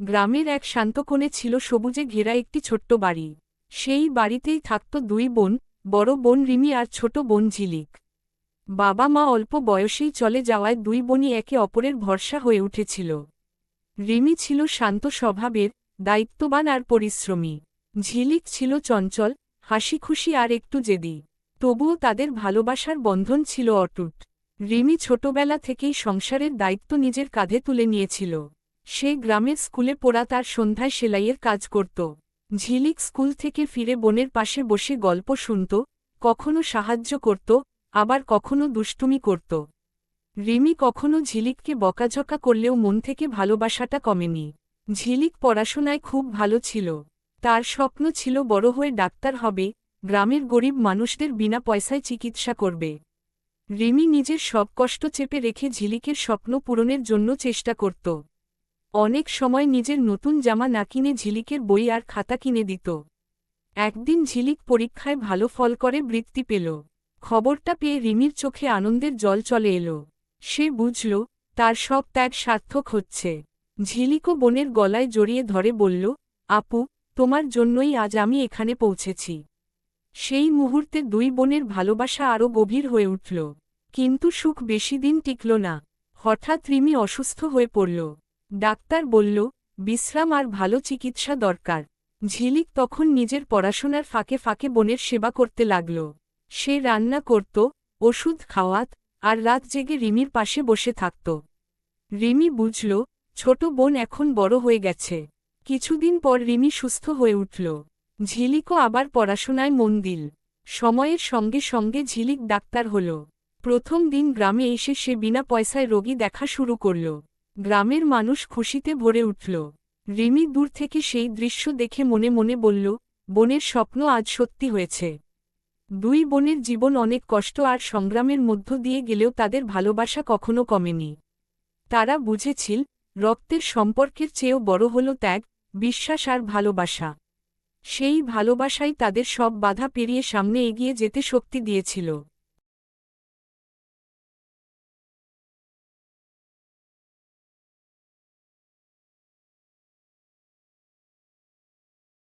গ্রামের এক শান্ত কোণে ছিল সবুজে ঘেরা একটি ছোট্ট বাড়ি। সেই বাড়িতেই থাকত দুই বোন, বড় বোন রিমি আর ছোট বোন ঝিলিক। বাবা মা অল্প বয়সেই চলে যাওয়ায় দুই বোনই একে অপরের ভরসা হয়ে উঠেছিল। রিমি ছিল শান্ত স্বভাবের, দায়িত্ববান আর পরিশ্রমী। ঝিলিক ছিল চঞ্চল, হাসিখুশি আর একটু জেদি। তবুও তাদের ভালোবাসার বন্ধন ছিল অটুট। রিমি ছোটবেলা থেকেই সংসারের দায়িত্ব নিজের কাঁধে তুলে নিয়েছিল। সে গ্রামের স্কুলে পড়া তার সন্ধ্যায় সেলাইয়ের কাজ করত। ঝিলিক স্কুল থেকে ফিরে বোনের পাশে বসে গল্প শুনত, কখনো সাহায্য করত, আবার কখনো দুষ্টুমি করত। রিমি কখনো ঝিলিককে বকাঝকা করলেও মন থেকে ভালোবাসাটা কমেনি। ঝিলিক পড়াশোনায় খুব ভালো ছিল। তার স্বপ্ন ছিল বড় হয়ে ডাক্তার হবে, গ্রামের গরিব মানুষদের বিনা পয়সায় চিকিৎসা করবে। রিমি নিজের সব কষ্ট চেপে রেখে ঝিলিকের স্বপ্ন পূরণের জন্য চেষ্টা করত। অনেক সময় নিজের নতুন জামা না কিনে ঝিলিকের বই আর খাতা কিনে দিত। একদিন ঝিলিক পরীক্ষায় ভালো ফল করে বৃত্তি পেল। খবরটা পেয়ে রিমির চোখে আনন্দের জল চলে এলো। সে বুঝল, তার সব ত্যাগ সার্থক হচ্ছে। ঝিলিকও বোনের গলায় জড়িয়ে ধরে বলল, আপু, তোমার জন্যই আজ আমি এখানে পৌঁছেছি। সেই মুহূর্তে দুই বোনের ভালোবাসা আরও গভীর হয়ে উঠল। কিন্তু সুখ বেশি দিন টিকল না। হঠাৎ রিমি অসুস্থ হয়ে পড়ল। ডাক্তার বলল, বিশ্রাম আর ভালো চিকিৎসা দরকার। ঝিলিক তখন নিজের পড়াশোনার ফাঁকে ফাঁকে বোনের সেবা করতে লাগল। সে রান্না করত, ওষুধ খাওয়াত, আর রাত জেগে রিমির পাশে বসে থাকত। রিমি বুঝল, ছোট বোন এখন বড় হয়ে গেছে। কিছুদিন পর রিমি সুস্থ হয়ে উঠল। ঝিলিকও আবার পড়াশোনায় মন দিল। সময়ের সঙ্গে সঙ্গে ঝিলিক ডাক্তার হল। প্রথম দিন গ্রামে এসে সে বিনা পয়সায় রোগী দেখা শুরু করল। গ্রামের মানুষ খুশিতে ভরে উঠল। রিমি দূর থেকে সেই দৃশ্য দেখে মনে মনে বলল, বোনের স্বপ্ন আজ সত্যি হয়েছে। দুই বোনের জীবন অনেক কষ্ট আর সংগ্রামের মধ্য দিয়ে গেলেও তাদের ভালোবাসা কখনো কমেনি। তারা বুঝেছিল, রক্তের সম্পর্কের চেয়েও বড় হল ত্যাগ, বিশ্বাস আর ভালোবাসা। সেই ভালোবাসাই তাদের সব বাধা পেরিয়ে সামনে এগিয়ে যেতে শক্তি দিয়েছিল।